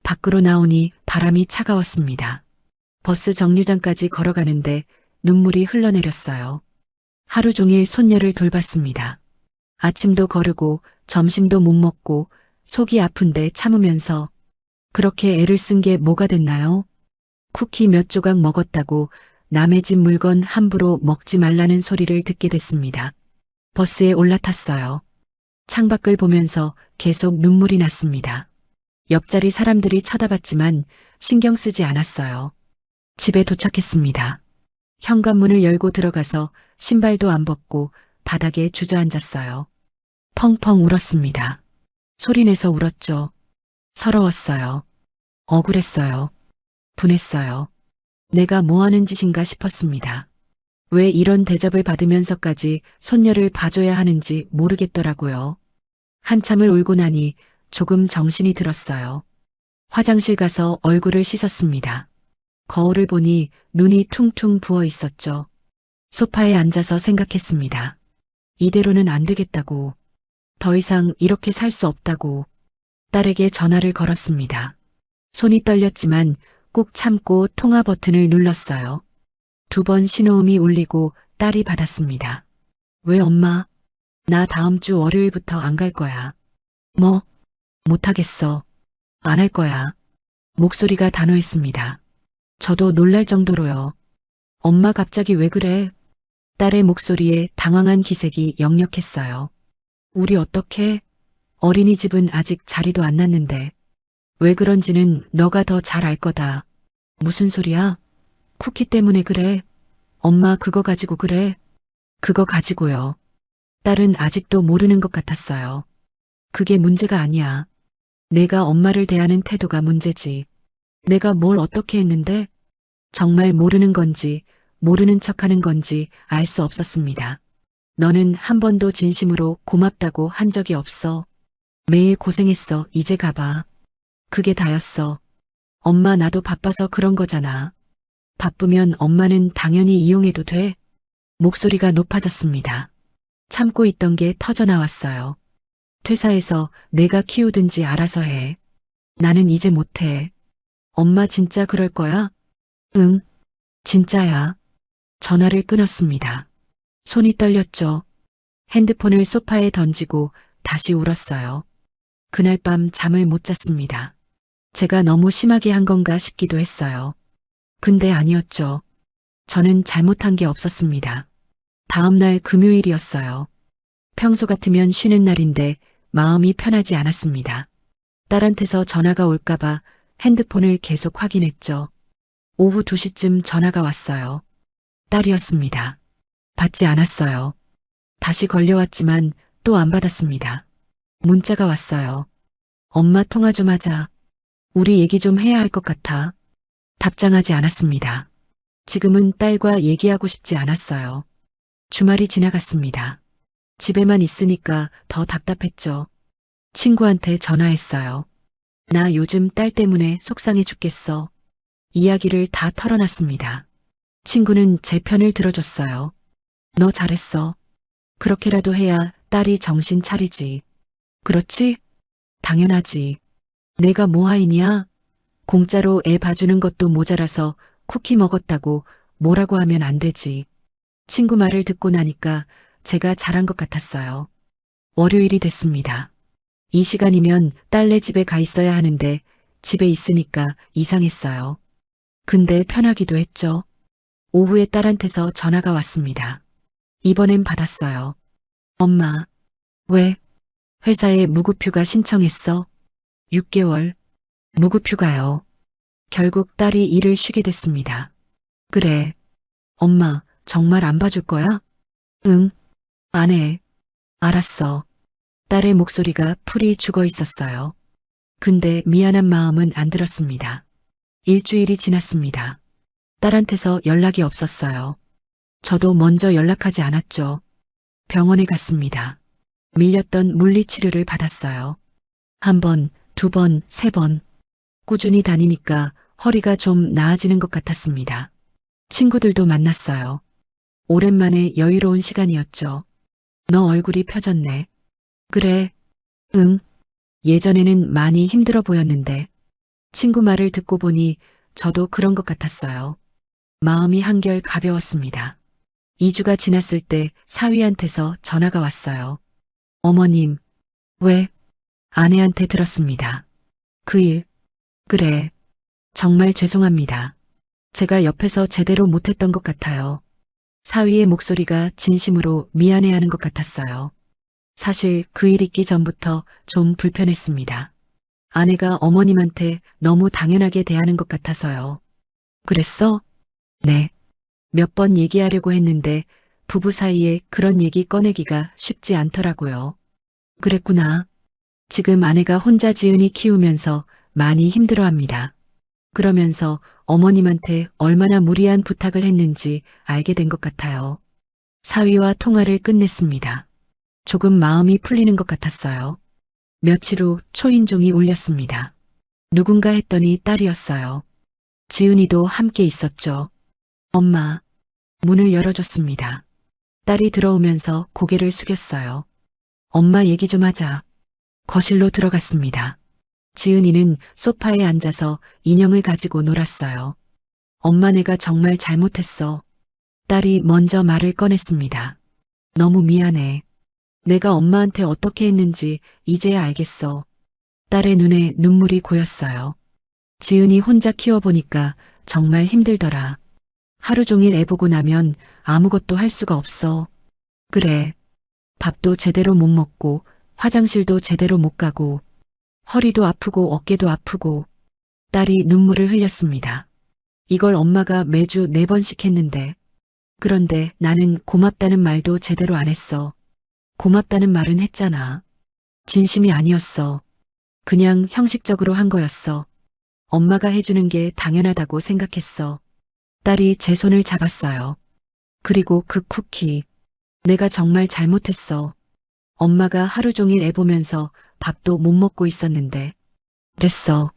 밖으로 나오니 바람이 차가웠습니다. 버스 정류장까지 걸어가는데 눈물이 흘러내렸어요. 하루 종일 손녀를 돌봤습니다. 아침도 거르고 점심도 못 먹고 속이 아픈데 참으면서 그렇게 애를 쓴 게 뭐가 됐나요? 쿠키 몇 조각 먹었다고 남의 집 물건 함부로 먹지 말라는 소리를 듣게 됐습니다. 버스에 올라탔어요. 창밖을 보면서 계속 눈물이 났습니다. 옆자리 사람들이 쳐다봤지만 신경 쓰지 않았어요. 집에 도착했습니다. 현관문을 열고 들어가서 신발도 안 벗고 바닥에 주저앉았어요. 펑펑 울었습니다. 소리내서 울었죠. 서러웠어요. 억울했어요. 분했어요. 내가 뭐 하는 짓인가 싶었습니다. 왜 이런 대접을 받으면서까지 손녀를 봐줘야 하는지 모르겠더라고요. 한참을 울고 나니 조금 정신이 들었어요. 화장실 가서 얼굴을 씻었습니다. 거울을 보니 눈이 퉁퉁 부어 있었죠. 소파에 앉아서 생각했습니다. 이대로는 안 되겠다고. 더 이상 이렇게 살 수 없다고. 딸에게 전화를 걸었습니다. 손이 떨렸지만 꾹 참고 통화 버튼을 눌렀어요. 2번 신호음이 울리고 딸이 받았습니다. 왜 엄마? 나 다음 주 월요일부터 안 갈 거야. 뭐? 못하겠어. 안 할 거야. 목소리가 단호했습니다. 저도 놀랄 정도로요. 엄마 갑자기 왜 그래? 딸의 목소리에 당황한 기색이 역력했어요. 우리 어떡해? 어린이집은 아직 자리도 안 났는데. 왜 그런지는 너가 더 잘 알 거다. 무슨 소리야? 쿠키 때문에 그래. 엄마 그거 가지고 그래. 그거 가지고요. 딸은 아직도 모르는 것 같았어요. 그게 문제가 아니야. 내가 엄마를 대하는 태도가 문제지. 내가 뭘 어떻게 했는데? 정말 모르는 건지 모르는 척하는 건지 알 수 없었습니다. 너는 한 번도 진심으로 고맙다고 한 적이 없어. 매일 고생했어. 이제 가봐. 그게 다였어. 엄마 나도 바빠서 그런 거잖아. 바쁘면 엄마는 당연히 이용해도 돼. 목소리가 높아졌습니다. 참고 있던 게 터져나왔어요. 퇴사해서 내가 키우든지 알아서 해. 나는 이제 못해. 엄마 진짜 그럴 거야? 응, 진짜야. 전화를 끊었습니다. 손이 떨렸죠. 핸드폰을 소파에 던지고 다시 울었어요. 그날 밤 잠을 못 잤습니다. 제가 너무 심하게 한 건가 싶기도 했어요. 근데 아니었죠. 저는 잘못한 게 없었습니다. 다음 날 금요일이었어요. 평소 같으면 쉬는 날인데 마음이 편하지 않았습니다. 딸한테서 전화가 올까봐 핸드폰을 계속 확인했죠. 오후 2시쯤 전화가 왔어요. 딸이었습니다. 받지 않았어요. 다시 걸려왔지만 또 안 받았습니다. 문자가 왔어요. 엄마 통화 좀 하자. 우리 얘기 좀 해야 할 것 같아. 답장하지 않았습니다. 지금은 딸과 얘기하고 싶지 않았어요. 주말이 지나갔습니다. 집에만 있으니까 더 답답했죠. 친구한테 전화했어요. 나 요즘 딸 때문에 속상해 죽겠어. 이야기를 다 털어놨습니다. 친구는 제 편을 들어줬어요. 너 잘했어. 그렇게라도 해야 딸이 정신 차리지. 그렇지? 당연하지. 내가 뭐 하인이야? 공짜로 애 봐주는 것도 모자라서 쿠키 먹었다고 뭐라고 하면 안 되지. 친구 말을 듣고 나니까 제가 잘한 것 같았어요. 월요일이 됐습니다. 이 시간이면 딸네 집에 가 있어야 하는데 집에 있으니까 이상했어요. 근데 편하기도 했죠. 오후에 딸한테서 전화가 왔습니다. 이번엔 받았어요. 엄마, 왜? 회사에 무급휴가 신청했어? 6개월. 무급휴가요. 결국 딸이 일을 쉬게 됐습니다. 그래. 엄마, 정말 안 봐줄 거야? 응. 안 해. 알았어. 딸의 목소리가 풀이 죽어 있었어요. 근데 미안한 마음은 안 들었습니다. 일주일이 지났습니다. 딸한테서 연락이 없었어요. 저도 먼저 연락하지 않았죠. 병원에 갔습니다. 밀렸던 물리치료를 받았어요. 1번, 2번, 3번. 꾸준히 다니니까 허리가 좀 나아지는 것 같았습니다. 친구들도 만났어요. 오랜만에 여유로운 시간이었죠. 너 얼굴이 펴졌네. 그래, 응. 예전에는 많이 힘들어 보였는데 친구 말을 듣고 보니 저도 그런 것 같았어요. 마음이 한결 가벼웠습니다. 2주가 지났을 때 사위한테서 전화가 왔어요. 어머님, 왜? 아내한테 들었습니다. 그 일, 그래. 정말 죄송합니다. 제가 옆에서 제대로 못했던 것 같아요. 사위의 목소리가 진심으로 미안해하는 것 같았어요. 사실 그 일 있기 전부터 좀 불편했습니다. 아내가 어머님한테 너무 당연하게 대하는 것 같아서요. 그랬어? 네. 몇 번 얘기하려고 했는데 부부 사이에 그런 얘기 꺼내기가 쉽지 않더라고요. 그랬구나. 지금 아내가 혼자 지은이 키우면서 많이 힘들어합니다. 그러면서 어머님한테 얼마나 무리한 부탁을 했는지 알게 된 것 같아요. 사위와 통화를 끝냈습니다. 조금 마음이 풀리는 것 같았어요. 며칠 후 초인종이 울렸습니다. 누군가 했더니 딸이었어요. 지은이도 함께 있었죠. 엄마, 문을 열어줬습니다. 딸이 들어오면서 고개를 숙였어요. 엄마 얘기 좀 하자. 거실로 들어갔습니다. 지은이는 소파에 앉아서 인형을 가지고 놀았어요. 엄마 내가 정말 잘못했어. 딸이 먼저 말을 꺼냈습니다. 너무 미안해. 내가 엄마한테 어떻게 했는지 이제야 알겠어. 딸의 눈에 눈물이 고였어요. 지은이 혼자 키워보니까 정말 힘들더라. 하루 종일 애 보고 나면 아무것도 할 수가 없어. 그래. 밥도 제대로 못 먹고 화장실도 제대로 못 가고 허리도 아프고 어깨도 아프고 딸이 눈물을 흘렸습니다. 이걸 엄마가 매주 4번씩 했는데 그런데 나는 고맙다는 말도 제대로 안 했어. 고맙다는 말은 했잖아. 진심이 아니었어. 그냥 형식적으로 한 거였어. 엄마가 해주는 게 당연하다고 생각했어. 딸이 제 손을 잡았어요. 그리고 그 쿠키. 내가 정말 잘못했어. 엄마가 하루 종일 애 보면서 밥도 못 먹고 있었는데. 됐어.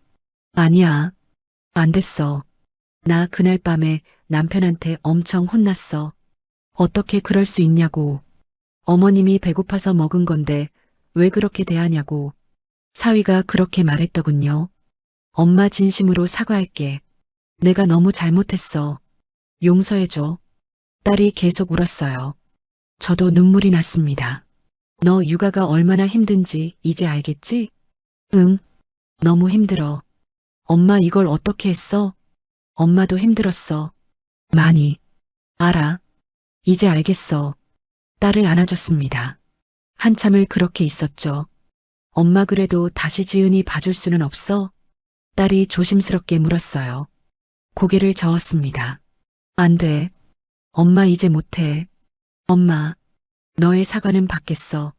아니야. 안 됐어. 나 그날 밤에 남편한테 엄청 혼났어. 어떻게 그럴 수 있냐고. 어머님이 배고파서 먹은 건데 왜 그렇게 대하냐고. 사위가 그렇게 말했더군요. 엄마 진심으로 사과할게. 내가 너무 잘못했어. 용서해줘. 딸이 계속 울었어요. 저도 눈물이 났습니다. 너 육아가 얼마나 힘든지 이제 알겠지? 응. 너무 힘들어. 엄마 이걸 어떻게 했어? 엄마도 힘들었어. 많이. 알아. 이제 알겠어. 딸을 안아줬습니다. 한참을 그렇게 있었죠. 엄마 그래도 다시 지은이 봐줄 수는 없어? 딸이 조심스럽게 물었어요. 고개를 저었습니다. 안 돼. 엄마 이제 못해. 엄마, 너의 사과는 받겠어.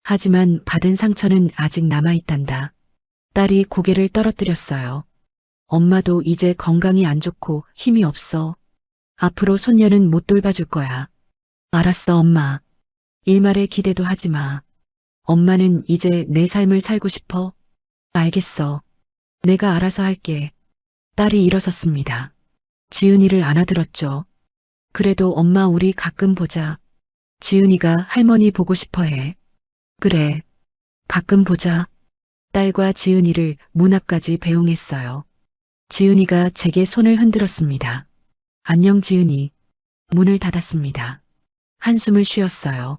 하지만 받은 상처는 아직 남아있단다. 딸이 고개를 떨어뜨렸어요. 엄마도 이제 건강이 안 좋고 힘이 없어. 앞으로 손녀는 못 돌봐줄 거야. 알았어, 엄마. 일말에 기대도 하지 마. 엄마는 이제 내 삶을 살고 싶어. 알겠어. 내가 알아서 할게. 딸이 일어섰습니다. 지은이를 안아들었죠. 그래도 엄마 우리 가끔 보자. 지은이가 할머니 보고 싶어 해. 그래. 가끔 보자. 딸과 지은이를 문 앞까지 배웅했어요. 지은이가 제게 손을 흔들었습니다. 안녕 지은이. 문을 닫았습니다. 한숨을 쉬었어요.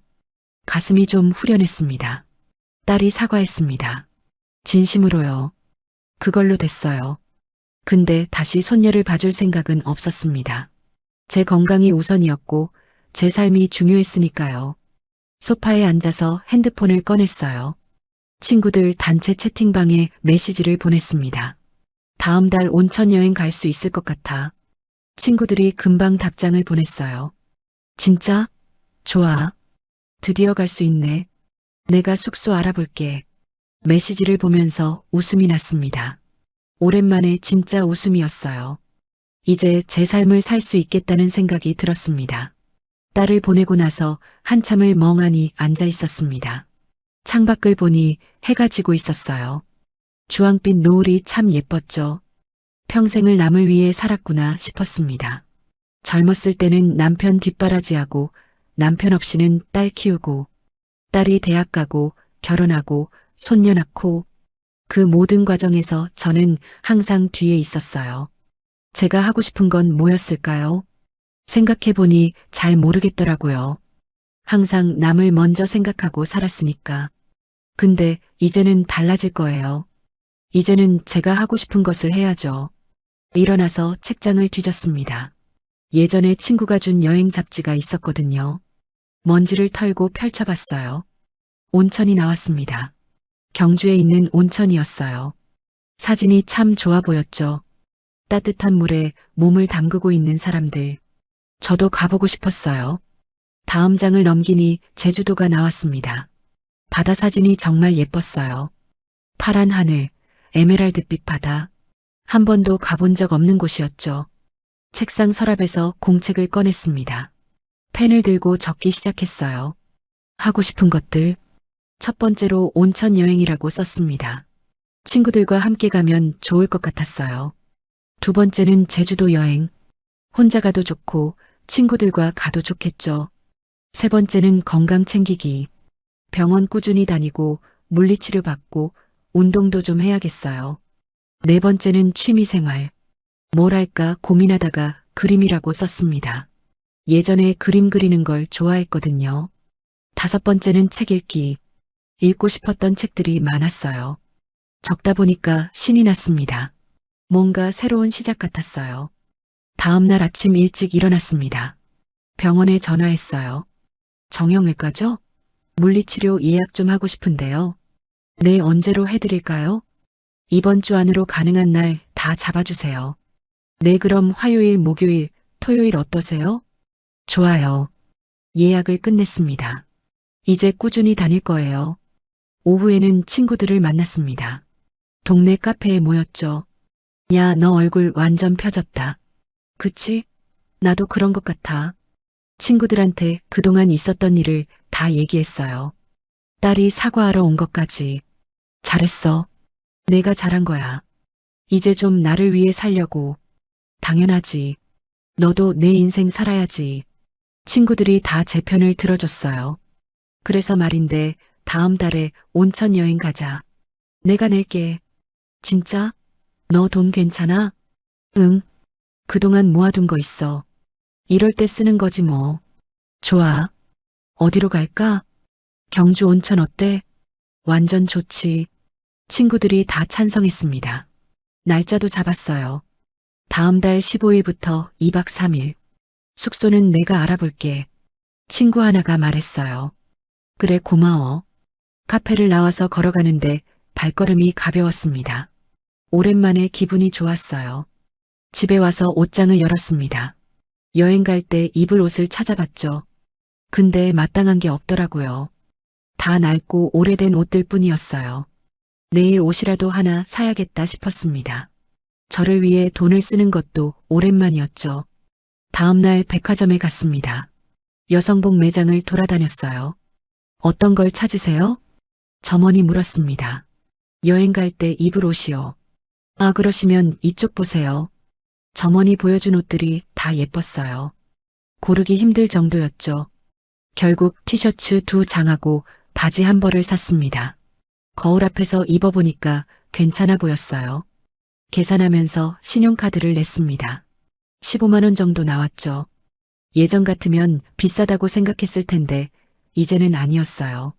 가슴이 좀 후련했습니다. 딸이 사과했습니다. 진심으로요. 그걸로 됐어요. 근데 다시 손녀를 봐줄 생각은 없었습니다. 제 건강이 우선이었고 제 삶이 중요했으니까요. 소파에 앉아서 핸드폰을 꺼냈어요. 친구들 단체 채팅방에 메시지를 보냈습니다. 다음 달 온천 여행 갈 수 있을 것 같아. 친구들이 금방 답장을 보냈어요. 진짜? 좋아. 드디어 갈 수 있네. 내가 숙소 알아볼게. 메시지를 보면서 웃음이 났습니다. 오랜만에 진짜 웃음이었어요. 이제 제 삶을 살 수 있겠다는 생각이 들었습니다. 딸을 보내고 나서 한참을 멍하니 앉아 있었습니다. 창밖을 보니 해가 지고 있었어요. 주황빛 노을이 참 예뻤죠. 평생을 남을 위해 살았구나 싶었습니다. 젊었을 때는 남편 뒷바라지하고 남편 없이는 딸 키우고 딸이 대학 가고 결혼하고 손녀 낳고 그 모든 과정에서 저는 항상 뒤에 있었어요. 제가 하고 싶은 건 뭐였을까요? 생각해보니 잘 모르겠더라고요. 항상 남을 먼저 생각하고 살았으니까. 근데 이제는 달라질 거예요. 이제는 제가 하고 싶은 것을 해야죠. 일어나서 책장을 뒤졌습니다. 예전에 친구가 준 여행 잡지가 있었거든요. 먼지를 털고 펼쳐봤어요. 온천이 나왔습니다. 경주에 있는 온천이었어요. 사진이 참 좋아 보였죠. 따뜻한 물에 몸을 담그고 있는 사람들. 저도 가보고 싶었어요. 다음 장을 넘기니 제주도가 나왔습니다. 바다 사진이 정말 예뻤어요. 파란 하늘, 에메랄드빛 바다. 한 번도 가본 적 없는 곳이었죠. 책상 서랍에서 공책을 꺼냈습니다. 펜을 들고 적기 시작했어요. 하고 싶은 것들. 첫 번째로 온천 여행이라고 썼습니다. 친구들과 함께 가면 좋을 것 같았어요. 두 번째는 제주도 여행. 혼자 가도 좋고 친구들과 가도 좋겠죠. 세 번째는 건강 챙기기. 병원 꾸준히 다니고 물리치료 받고 운동도 좀 해야겠어요. 네 번째는 취미생활. 뭘 할까 고민하다가 그림이라고 썼습니다. 예전에 그림 그리는 걸 좋아했거든요. 다섯 번째는 책 읽기. 읽고 싶었던 책들이 많았어요. 적다 보니까 신이 났습니다. 뭔가 새로운 시작 같았어요. 다음 날 아침 일찍 일어났습니다. 병원에 전화했어요. 정형외과죠? 물리치료 예약 좀 하고 싶은데요. 네, 언제로 해드릴까요? 이번 주 안으로 가능한 날 다 잡아주세요. 네, 그럼 화요일, 목요일, 토요일 어떠세요? 좋아요. 예약을 끝냈습니다. 이제 꾸준히 다닐 거예요. 오후에는 친구들을 만났습니다. 동네 카페에 모였죠. 야, 너 얼굴 완전 펴졌다. 그치? 나도 그런 것 같아. 친구들한테 그동안 있었던 일을 다 얘기했어요. 딸이 사과하러 온 것까지. 잘했어. 내가 잘한 거야. 이제 좀 나를 위해 살려고. 당연하지. 너도 내 인생 살아야지. 친구들이 다 제 편을 들어줬어요. 그래서 말인데 다음 달에 온천 여행 가자. 내가 낼게. 진짜? 너 돈 괜찮아? 응. 그동안 모아둔 거 있어. 이럴 때 쓰는 거지 뭐. 좋아. 어디로 갈까? 경주 온천 어때? 완전 좋지. 친구들이 다 찬성했습니다. 날짜도 잡았어요. 다음 달 15일부터 2박 3일. 숙소는 내가 알아볼게. 친구 하나가 말했어요. 그래, 고마워. 카페를 나와서 걸어가는데 발걸음이 가벼웠습니다. 오랜만에 기분이 좋았어요. 집에 와서 옷장을 열었습니다. 여행 갈 때 입을 옷을 찾아봤죠. 근데 마땅한 게 없더라고요. 다 낡고 오래된 옷들 뿐이었어요. 내일 옷이라도 하나 사야겠다 싶었습니다. 저를 위해 돈을 쓰는 것도 오랜만이었죠. 다음 날 백화점에 갔습니다. 여성복 매장을 돌아다녔어요. 어떤 걸 찾으세요? 점원이 물었습니다. 여행 갈 때 입을 옷이요. 아, 그러시면 이쪽 보세요. 점원이 보여준 옷들이 다 예뻤어요. 고르기 힘들 정도였죠. 결국 티셔츠 2장하고 바지 한 벌을 샀습니다. 거울 앞에서 입어보니까 괜찮아 보였어요. 계산하면서 신용카드를 냈습니다. 15만 원 정도 나왔죠. 예전 같으면 비싸다고 생각했을 텐데 이제는 아니었어요.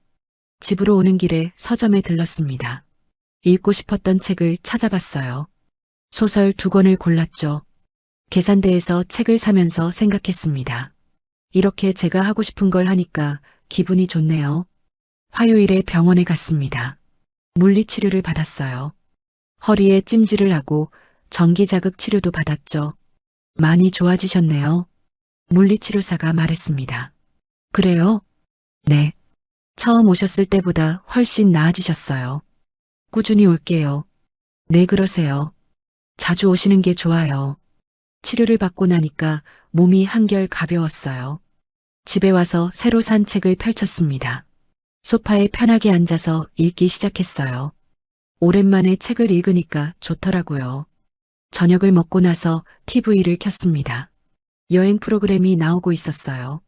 집으로 오는 길에 서점에 들렀습니다. 읽고 싶었던 책을 찾아봤어요. 소설 2권을 골랐죠. 계산대에서 책을 사면서 생각했습니다. 이렇게 제가 하고 싶은 걸 하니까 기분이 좋네요. 화요일에 병원에 갔습니다. 물리치료를 받았어요. 허리에 찜질을 하고 전기자극 치료도 받았죠. 많이 좋아지셨네요. 물리치료사가 말했습니다. 그래요? 네. 처음 오셨을 때보다 훨씬 나아지셨어요. 꾸준히 올게요. 네, 그러세요. 자주 오시는 게 좋아요. 치료를 받고 나니까 몸이 한결 가벼웠어요. 집에 와서 새로 산 책을 펼쳤습니다. 소파에 편하게 앉아서 읽기 시작했어요. 오랜만에 책을 읽으니까 좋더라고요. 저녁을 먹고 나서 TV를 켰습니다. 여행 프로그램이 나오고 있었어요.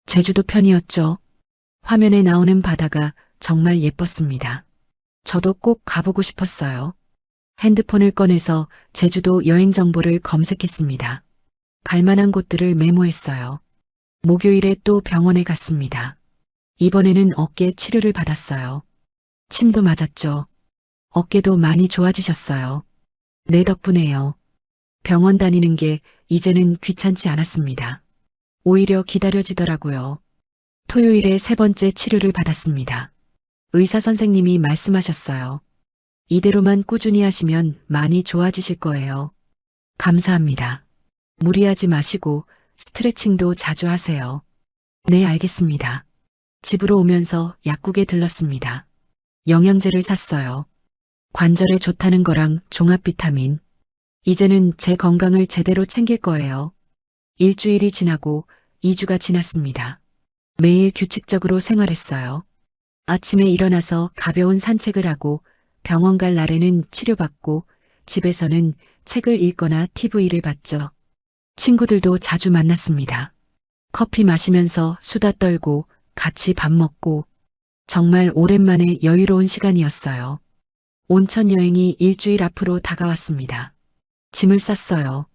제주도 편이었죠. 화면에 나오는 바다가 정말 예뻤습니다. 저도 꼭 가보고 싶었어요. 핸드폰을 꺼내서 제주도 여행 정보를 검색했습니다. 갈 만한 곳들을 메모했어요. 목요일에 또 병원에 갔습니다. 이번에는 어깨 치료를 받았어요. 침도 맞았죠. 어깨도 많이 좋아지셨어요. 내 덕분에요. 병원 다니는 게 이제는 귀찮지 않았습니다. 오히려 기다려지더라고요. 토요일에 세 번째 치료를 받았습니다. 의사 선생님이 말씀하셨어요. 이대로만 꾸준히 하시면 많이 좋아지실 거예요. 감사합니다. 무리하지 마시고 스트레칭도 자주 하세요. 네, 알겠습니다. 집으로 오면서 약국에 들렀습니다. 영양제를 샀어요. 관절에 좋다는 거랑 종합 비타민. 이제는 제 건강을 제대로 챙길 거예요. 일주일이 지나고 2주가 지났습니다. 매일 규칙적으로 생활했어요. 아침에 일어나서 가벼운 산책을 하고 병원 갈 날에는 치료받고 집에서는 책을 읽거나 TV를 봤죠. 친구들도 자주 만났습니다. 커피 마시면서 수다 떨고 같이 밥 먹고 정말 오랜만에 여유로운 시간이었어요. 온천 여행이 일주일 앞으로 다가왔습니다. 짐을 쌌어요.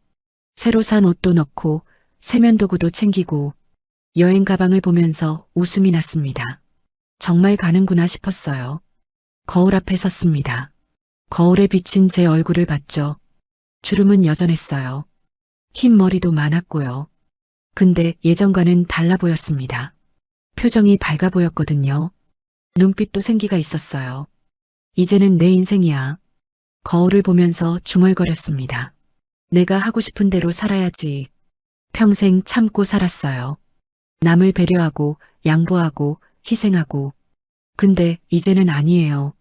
새로 산 옷도 넣고 세면도구도 챙기고 여행 가방을 보면서 웃음이 났습니다. 정말 가는구나 싶었어요. 거울 앞에 섰습니다. 거울에 비친 제 얼굴을 봤죠. 주름은 여전했어요. 흰 머리도 많았고요. 근데 예전과는 달라 보였습니다. 표정이 밝아 보였거든요. 눈빛도 생기가 있었어요. 이제는 내 인생이야. 거울을 보면서 중얼거렸습니다. 내가 하고 싶은 대로 살아야지. 평생 참고 살았어요. 남을 배려하고 양보하고 희생하고. 근데 이제는 아니에요.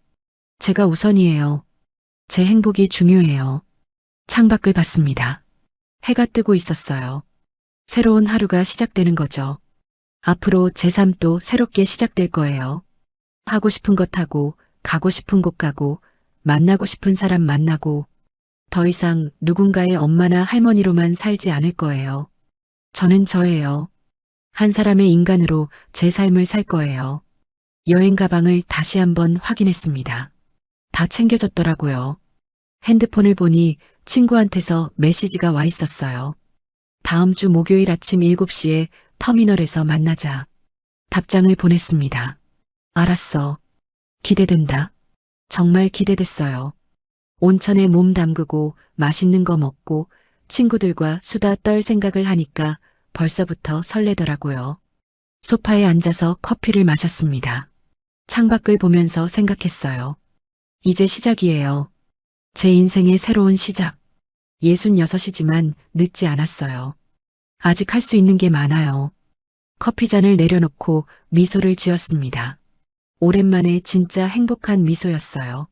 제가 우선이에요. 제 행복이 중요해요. 창밖을 봤습니다. 해가 뜨고 있었어요. 새로운 하루가 시작되는 거죠. 앞으로 제 삶도 새롭게 시작될 거예요. 하고 싶은 것 하고, 가고 싶은 곳 가고, 만나고 싶은 사람 만나고, 더 이상 누군가의 엄마나 할머니로만 살지 않을 거예요. 저는 저예요. 한 사람의 인간으로 제 삶을 살 거예요. 여행 가방을 다시 한번 확인했습니다. 다 챙겨졌더라고요. 핸드폰을 보니 친구한테서 메시지가 와 있었어요. 다음 주 목요일 아침 7시에 터미널에서 만나자. 답장을 보냈습니다. 알았어. 기대된다. 정말 기대됐어요. 온천에 몸 담그고 맛있는 거 먹고 친구들과 수다 떨 생각을 하니까 벌써부터 설레더라고요. 소파에 앉아서 커피를 마셨습니다. 창밖을 보면서 생각했어요. 이제 시작이에요. 제 인생의 새로운 시작. 66이지만 늦지 않았어요. 아직 할 수 있는 게 많아요. 커피잔을 내려놓고 미소를 지었습니다. 오랜만에 진짜 행복한 미소였어요.